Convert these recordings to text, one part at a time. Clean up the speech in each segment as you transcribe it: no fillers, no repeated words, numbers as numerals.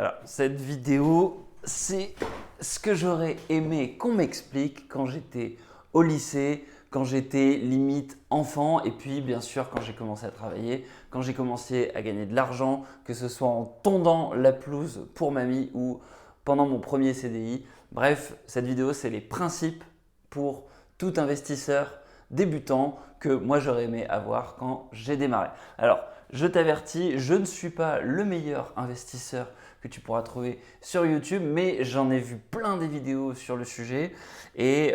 Alors, cette vidéo, c'est ce que j'aurais aimé qu'on m'explique quand j'étais au lycée, quand j'étais limite enfant et puis bien sûr quand j'ai commencé à travailler, quand j'ai commencé à gagner de l'argent, que ce soit en tondant la pelouse pour mamie ou pendant mon premier CDI. Bref, cette vidéo, c'est les principes pour tout investisseur débutant que moi j'aurais aimé avoir quand j'ai démarré. Alors, je t'avertis, je ne suis pas le meilleur investisseur que tu pourras trouver sur YouTube, mais j'en ai vu plein des vidéos sur le sujet et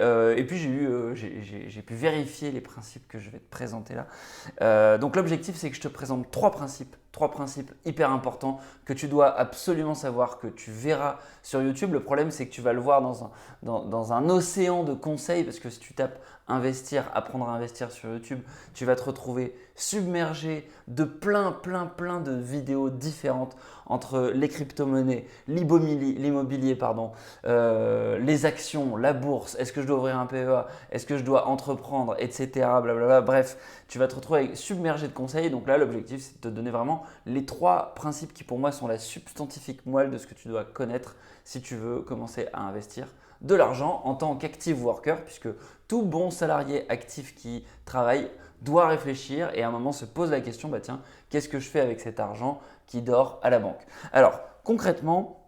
puis j'ai pu vérifier les principes que je vais te présenter là. Donc l'objectif, c'est que je te présente trois principes hyper importants que tu dois absolument savoir, que tu verras sur YouTube. Le problème, c'est que tu vas le voir dans un océan de conseils, parce que si tu tapes investir, apprendre à investir sur YouTube, tu vas te retrouver submergé de plein de vidéos différentes entre les crypto-monnaies, l'immobilier, les actions, la bourse, est-ce que je dois ouvrir un PEA, est-ce que je dois entreprendre, etc. Blablabla. Bref, tu vas te retrouver submergé de conseils. Donc là, l'objectif, c'est de te donner vraiment les trois principes qui pour moi sont la substantifique moelle de ce que tu dois connaître si tu veux commencer à investir de l'argent en tant qu'active worker, puisque tout bon salarié actif qui travaille doit réfléchir et à un moment se pose la question, bah tiens, qu'est-ce que je fais avec cet argent qui dort à la banque? Alors concrètement,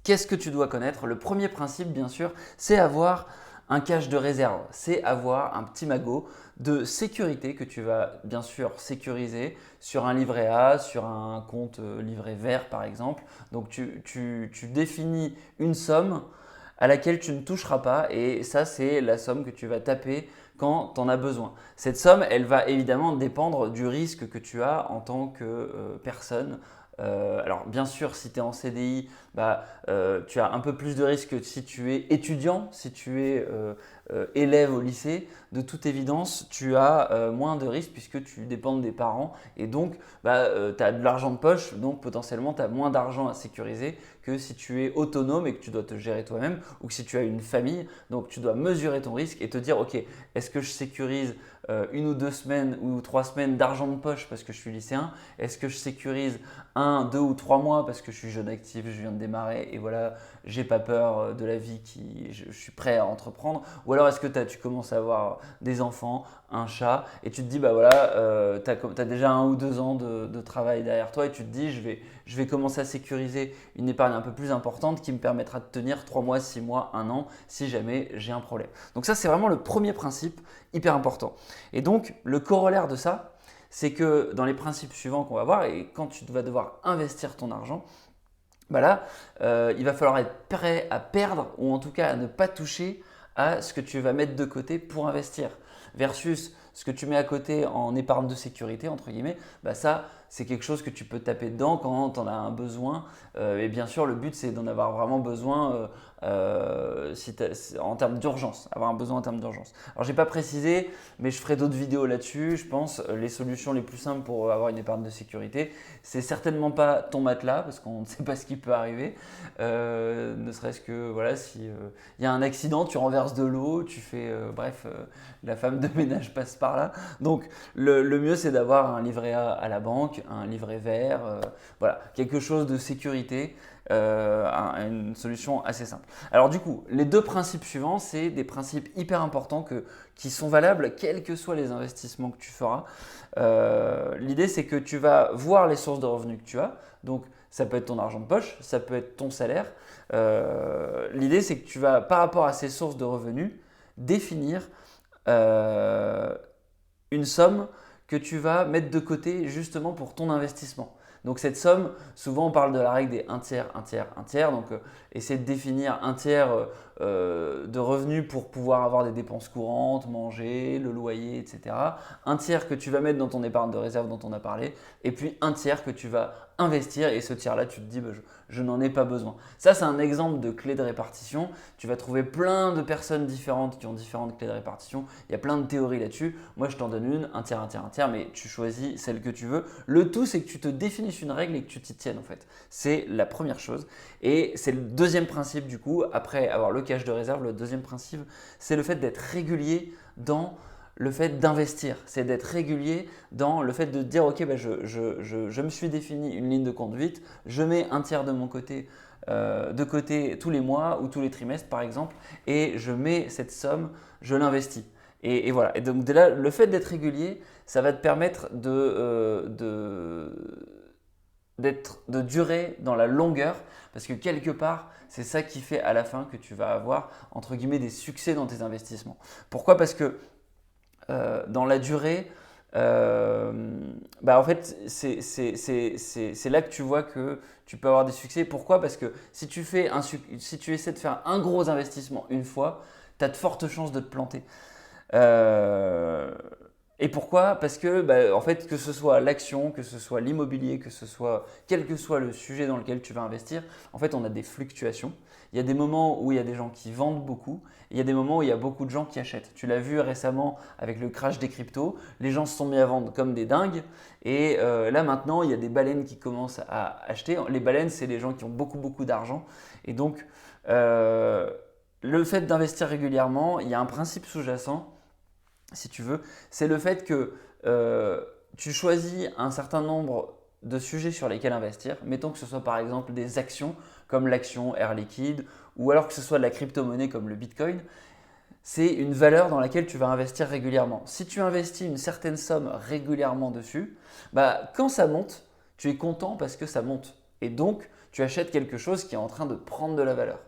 qu'est-ce que tu dois connaître? Le premier principe, bien sûr, c'est avoir un cash de réserve, c'est avoir un petit magot de sécurité que tu vas bien sûr sécuriser sur un livret A, sur un compte livret vert par exemple. Donc tu définis une somme à laquelle tu ne toucheras pas et ça c'est la somme que tu vas taper quand tu en as besoin. Cette somme, elle va évidemment dépendre du risque que tu as en tant que personne. Alors bien sûr, si tu es en CDI, tu as un peu plus de risque que si tu es étudiant, si tu es élève au lycée. De toute évidence, tu as moins de risques puisque tu dépends des parents et donc tu as de l'argent de poche, donc potentiellement tu as moins d'argent à sécuriser que si tu es autonome et que tu dois te gérer toi-même ou que si tu as une famille. Donc tu dois mesurer ton risque et te dire ok, est-ce que je sécurise une ou 2 semaines ou 3 semaines d'argent de poche parce que je suis lycéen? Est-ce que je sécurise 1, 2 ou 3 mois parce que je suis jeune actif, je viens de démarrer et voilà, j'ai pas peur de la vie, je suis prêt à entreprendre? Ou alors est-ce que tu commences à avoir des enfants, un chat et tu te dis bah voilà, tu as déjà 1 ou 2 ans de travail derrière toi et tu te dis je vais commencer à sécuriser une épargne un peu plus importante qui me permettra de tenir 3 mois, 6 mois, 1 an si jamais j'ai un problème. Donc ça c'est vraiment le premier principe hyper important. Et donc le corollaire de ça, c'est que dans les principes suivants qu'on va voir et quand tu vas devoir investir ton argent, il va falloir être prêt à perdre ou en tout cas à ne pas toucher à ce que tu vas mettre de côté pour investir versus ce que tu mets à côté en épargne de sécurité, entre guillemets, ça, c'est quelque chose que tu peux taper dedans quand tu en as un besoin. Et bien sûr, le but, c'est d'en avoir vraiment besoin en termes d'urgence, avoir un besoin en termes d'urgence. Alors, je n'ai pas précisé, mais je ferai d'autres vidéos là-dessus. Je pense les solutions les plus simples pour avoir une épargne de sécurité, c'est certainement pas ton matelas, parce qu'on ne sait pas ce qui peut arriver. Ne serait-ce que, voilà, si y a un accident, tu renverses de l'eau, tu fais, la femme de ménage passe par là. Donc le mieux c'est d'avoir un livret A à la banque, un livret vert, voilà, quelque chose de sécurité, une solution assez simple. Alors du coup, les deux principes suivants, c'est des principes hyper importants qui sont valables quels que soient les investissements que tu feras. L'idée c'est que tu vas voir les sources de revenus que tu as, donc ça peut être ton argent de poche, ça peut être ton salaire. L'idée c'est que tu vas par rapport à ces sources de revenus définir une somme que tu vas mettre de côté justement pour ton investissement. Donc cette somme, souvent on parle de la règle des 1/3, 1/3, 1/3. Donc essayer de définir 1/3 de revenus pour pouvoir avoir des dépenses courantes, manger, le loyer, etc. 1/3 que tu vas mettre dans ton épargne de réserve dont on a parlé. Et puis 1/3 que tu vas investir et ce tiers-là, tu te dis je n'en ai pas besoin. Ça, c'est un exemple de clé de répartition. Tu vas trouver plein de personnes différentes qui ont différentes clés de répartition. Il y a plein de théories là-dessus. Moi, je t'en donne une, 1/3, 1/3, 1/3, mais tu choisis celle que tu veux. Le tout, c'est que tu te définisses une règle et que tu t'y tiennes en fait. C'est la première chose. Et c'est le deuxième principe du coup, après avoir le cash de réserve, le deuxième principe, c'est le fait d'être régulier dans le fait d'investir, c'est d'être régulier dans le fait de dire ok, bah, je me suis défini une ligne de conduite, je mets un tiers de côté tous les mois ou tous les trimestres par exemple, et je mets cette somme, je l'investis. Et voilà. Et donc là, le fait d'être régulier, ça va te permettre de durer dans la longueur, parce que quelque part, c'est ça qui fait à la fin que tu vas avoir entre guillemets des succès dans tes investissements. Pourquoi? Parce que dans la durée, en fait, c'est là que tu vois que tu peux avoir des succès. Pourquoi? Parce que si tu essaies de faire un gros investissement une fois, tu as de fortes chances de te planter. Euh, et pourquoi? Parce que, en fait, que ce soit l'action, que ce soit l'immobilier, que ce soit quel que soit le sujet dans lequel tu vas investir, en fait, on a des fluctuations. Il y a des moments où il y a des gens qui vendent beaucoup, et il y a des moments où il y a beaucoup de gens qui achètent. Tu l'as vu récemment avec le crash des cryptos, les gens se sont mis à vendre comme des dingues, et là maintenant, il y a des baleines qui commencent à acheter. Les baleines, c'est les gens qui ont beaucoup, beaucoup d'argent, et donc le fait d'investir régulièrement, il y a un principe sous-jacent si tu veux, c'est le fait que tu choisis un certain nombre de sujets sur lesquels investir. Mettons que ce soit par exemple des actions comme l'action Air Liquide ou alors que ce soit de la crypto-monnaie comme le Bitcoin. C'est une valeur dans laquelle tu vas investir régulièrement. Si tu investis une certaine somme régulièrement dessus, quand ça monte, tu es content parce que ça monte. Et donc, tu achètes quelque chose qui est en train de prendre de la valeur.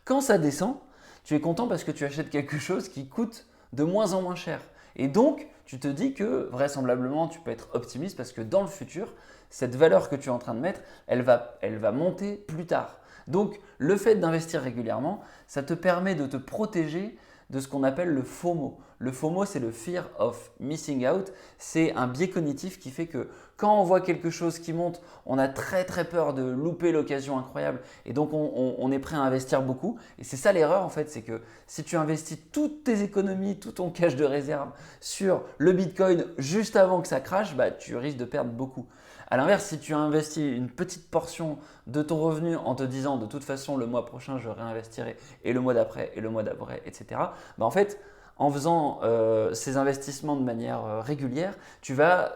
Quand ça descend, tu es content parce que tu achètes quelque chose qui coûte de moins en moins cher. Et donc, tu te dis que vraisemblablement, tu peux être optimiste parce que dans le futur, cette valeur que tu es en train de mettre, elle va monter plus tard. Donc, le fait d'investir régulièrement, ça te permet de te protéger de ce qu'on appelle le FOMO. Le FOMO, c'est le Fear of Missing Out. C'est un biais cognitif qui fait que quand on voit quelque chose qui monte, on a très très peur de louper l'occasion incroyable et donc on est prêt à investir beaucoup. Et c'est ça l'erreur en fait, c'est que si tu investis toutes tes économies, tout ton cash de réserve sur le Bitcoin juste avant que ça crache, tu risques de perdre beaucoup. A l'inverse, si tu investis une petite portion de ton revenu en te disant de toute façon le mois prochain je réinvestirai et le mois d'après et le mois d'après, etc. En fait, en faisant ces investissements de manière régulière, tu vas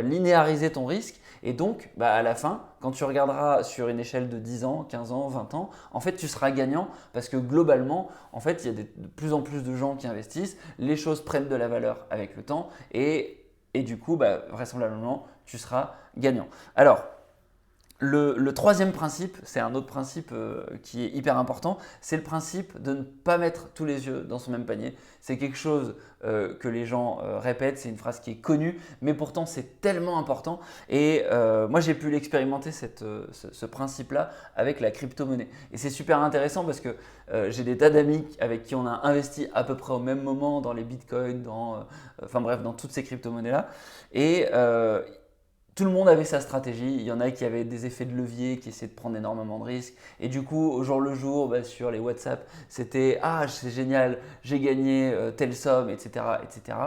linéariser ton risque et donc à la fin, quand tu regarderas sur une échelle de 10 ans, 15 ans, 20 ans, en fait tu seras gagnant parce que globalement, en fait il y a de plus en plus de gens qui investissent, les choses prennent de la valeur avec le temps et du coup, vraisemblablement, tu seras gagnant. Alors, le troisième principe, c'est un autre principe qui est hyper important, c'est le principe de ne pas mettre tous les œufs dans son même panier. C'est quelque chose que les gens répètent, c'est une phrase qui est connue, mais pourtant c'est tellement important. Et moi j'ai pu l'expérimenter ce principe-là avec la crypto-monnaie. Et c'est super intéressant parce que j'ai des tas d'amis avec qui on a investi à peu près au même moment dans les bitcoins, dans toutes ces crypto-monnaies-là. Et tout le monde avait sa stratégie. Il y en a qui avaient des effets de levier, qui essayaient de prendre énormément de risques. Et du coup, au jour le jour, sur les WhatsApp, c'était ah, c'est génial, j'ai gagné telle somme, etc., etc.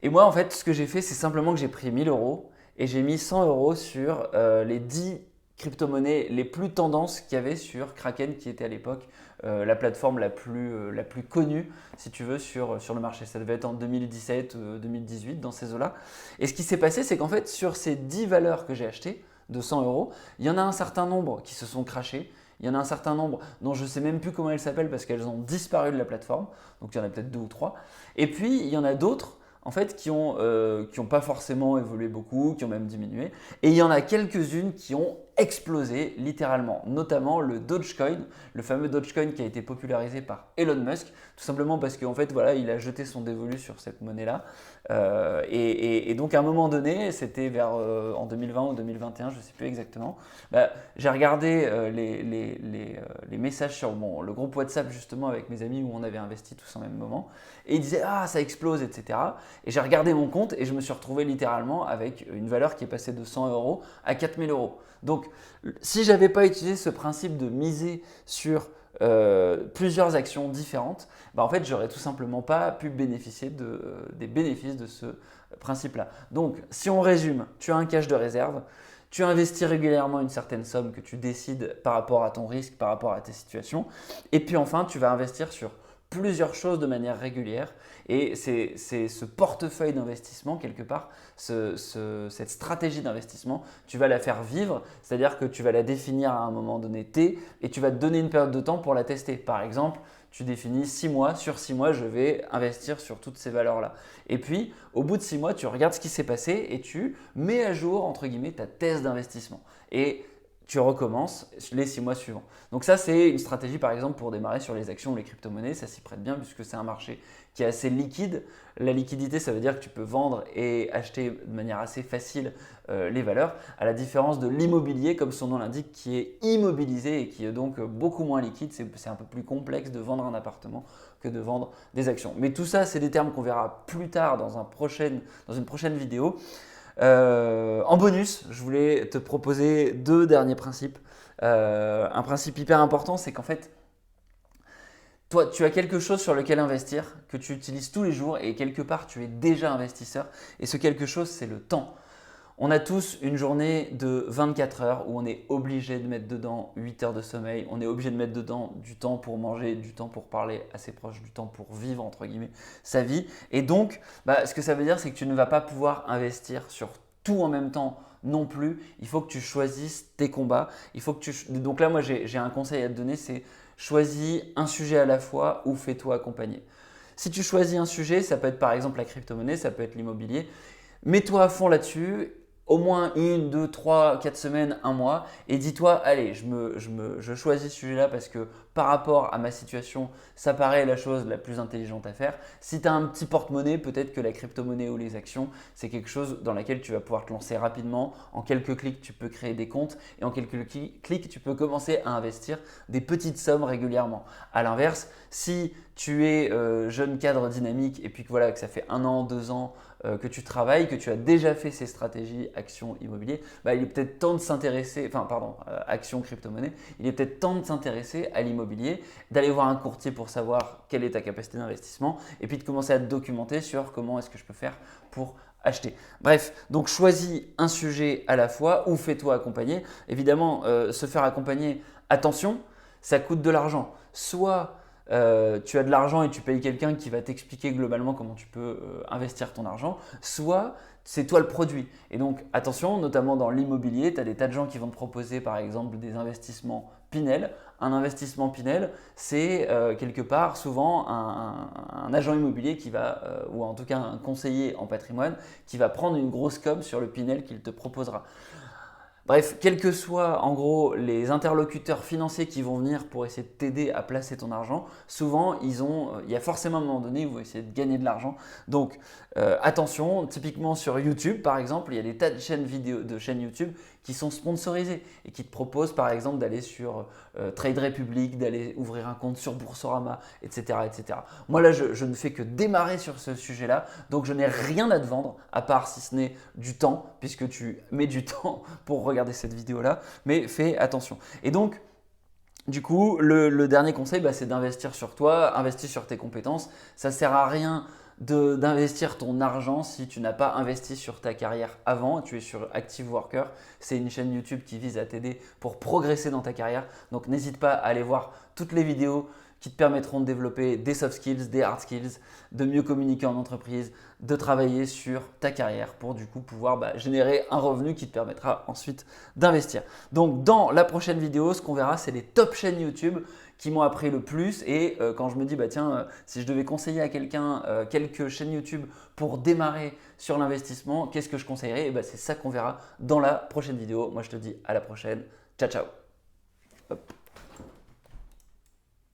Et moi, en fait, ce que j'ai fait, c'est simplement que j'ai pris 1000 euros et j'ai mis 100 euros sur les 10 crypto-monnaies les plus tendances qu'il y avait sur Kraken, qui était à l'époque la plateforme la plus connue, si tu veux, sur le marché. Ça devait être en 2017, 2018, dans ces eaux-là. Et ce qui s'est passé, c'est qu'en fait, sur ces 10 valeurs que j'ai achetées de 100 euros, il y en a un certain nombre qui se sont crashées. Il y en a un certain nombre dont je ne sais même plus comment elles s'appellent parce qu'elles ont disparu de la plateforme. Donc il y en a peut-être 2 ou 3. Et puis, il y en a d'autres en fait, qui ont pas forcément évolué beaucoup, qui ont même diminué. Et il y en a quelques-unes qui ont explosé littéralement, notamment le Dogecoin, le fameux Dogecoin qui a été popularisé par Elon Musk, tout simplement parce qu'en fait, voilà, il a jeté son dévolu sur cette monnaie-là. Et donc, à un moment donné, c'était en 2020 ou 2021, je ne sais plus exactement, j'ai regardé les messages sur le groupe WhatsApp justement avec mes amis où on avait investi tous en même moment. Et ils disaient « Ah, ça explose, etc. » Et j'ai regardé mon compte et je me suis retrouvé littéralement avec une valeur qui est passée de 100 euros à 4000 euros. Donc, si je n'avais pas utilisé ce principe de miser sur plusieurs actions différentes, en fait, j'aurais tout simplement pas pu bénéficier des bénéfices de ce principe-là. Donc, si on résume, tu as un cash de réserve, tu investis régulièrement une certaine somme que tu décides par rapport à ton risque, par rapport à tes situations, et puis enfin, tu vas investir sur plusieurs choses de manière régulière et c'est ce portefeuille d'investissement quelque part, cette stratégie d'investissement, tu vas la faire vivre, c'est-à-dire que tu vas la définir à un moment donné T et tu vas te donner une période de temps pour la tester. Par exemple, tu définis 6 mois, sur 6 mois, je vais investir sur toutes ces valeurs-là. Et puis, au bout de 6 mois, tu regardes ce qui s'est passé et tu mets à jour, entre guillemets, ta thèse d'investissement. Et tu recommences les 6 mois suivants. Donc ça, c'est une stratégie, par exemple, pour démarrer sur les actions ou les crypto-monnaies. Ça s'y prête bien puisque c'est un marché qui est assez liquide. La liquidité, ça veut dire que tu peux vendre et acheter de manière assez facile les valeurs, à la différence de l'immobilier, comme son nom l'indique, qui est immobilisé et qui est donc beaucoup moins liquide. C'est un peu plus complexe de vendre un appartement que de vendre des actions. Mais tout ça, c'est des termes qu'on verra plus tard dans une prochaine vidéo. En bonus, je voulais te proposer 2 derniers principes. Un principe hyper important, c'est qu'en fait, toi, tu as quelque chose sur lequel investir, que tu utilises tous les jours et quelque part, tu es déjà investisseur. Et ce quelque chose, c'est le temps. On a tous une journée de 24 heures où on est obligé de mettre dedans 8 heures de sommeil, on est obligé de mettre dedans du temps pour manger, du temps pour parler à ses proches, du temps pour vivre entre guillemets sa vie. Et donc, ce que ça veut dire, c'est que tu ne vas pas pouvoir investir sur tout en même temps non plus. Il faut que tu choisisses tes combats. Donc là, moi, j'ai un conseil à te donner, c'est choisis un sujet à la fois ou fais-toi accompagner. Si tu choisis un sujet, ça peut être par exemple la crypto-monnaie, ça peut être l'immobilier. Mets-toi à fond là-dessus, au moins 1, 2, 3, 4 semaines, un mois et dis-toi, allez, je choisis ce sujet-là parce que par rapport à ma situation, ça paraît la chose la plus intelligente à faire. Si tu as un petit porte-monnaie, peut-être que la crypto-monnaie ou les actions, c'est quelque chose dans laquelle tu vas pouvoir te lancer rapidement. En quelques clics, tu peux créer des comptes et en quelques clics, tu peux commencer à investir des petites sommes régulièrement. À l'inverse, si tu es jeune cadre dynamique et puis que voilà, que ça fait 1 an, 2 ans que tu travailles, que tu as déjà fait ces stratégies actions immobilier, il est peut-être temps de s'intéresser, actions crypto-monnaie, il est peut-être temps de s'intéresser à l'immobilier, d'aller voir un courtier pour savoir quelle est ta capacité d'investissement et puis de commencer à te documenter sur comment est-ce que je peux faire pour acheter. Bref, donc choisis un sujet à la fois ou fais-toi accompagner. Évidemment, se faire accompagner, attention, ça coûte de l'argent. Soit tu as de l'argent et tu payes quelqu'un qui va t'expliquer globalement comment tu peux investir ton argent, soit c'est toi le produit. Et donc attention, notamment dans l'immobilier, tu as des tas de gens qui vont te proposer par exemple des investissements Pinel. Un investissement Pinel, c'est quelque part souvent un agent immobilier qui va, ou en tout cas un conseiller en patrimoine, qui va prendre une grosse com sur le Pinel qu'il te proposera. Bref, quels que soient en gros les interlocuteurs financiers qui vont venir pour essayer de t'aider à placer ton argent, souvent il y a forcément un moment donné où ils vont essayer de gagner de l'argent. Donc attention, typiquement sur YouTube par exemple, il y a des tas de chaînes YouTube qui sont sponsorisées et qui te proposent par exemple d'aller sur Trade Republic, d'aller ouvrir un compte sur Boursorama, etc. etc. Moi là, je ne fais que démarrer sur ce sujet-là, donc je n'ai rien à te vendre à part si ce n'est du temps, puisque tu mets du temps pour regarder cette vidéo-là, mais fais attention. Et donc, du coup, le dernier conseil, c'est d'investir sur toi, investir sur tes compétences. Ça ne sert à rien d'investir ton argent si tu n'as pas investi sur ta carrière avant. Tu es sur Active Worker, c'est une chaîne YouTube qui vise à t'aider pour progresser dans ta carrière. Donc n'hésite pas à aller voir toutes les vidéos qui te permettront de développer des soft skills, des hard skills, de mieux communiquer en entreprise, de travailler sur ta carrière pour du coup pouvoir générer un revenu qui te permettra ensuite d'investir. Donc dans la prochaine vidéo, ce qu'on verra, c'est les top chaînes YouTube qui m'ont appris le plus et quand je me dis si je devais conseiller à quelqu'un quelques chaînes YouTube pour démarrer sur l'investissement, qu'est-ce que je conseillerais? C'est ça qu'on verra dans la prochaine vidéo. Moi je te dis à la prochaine. Ciao ciao.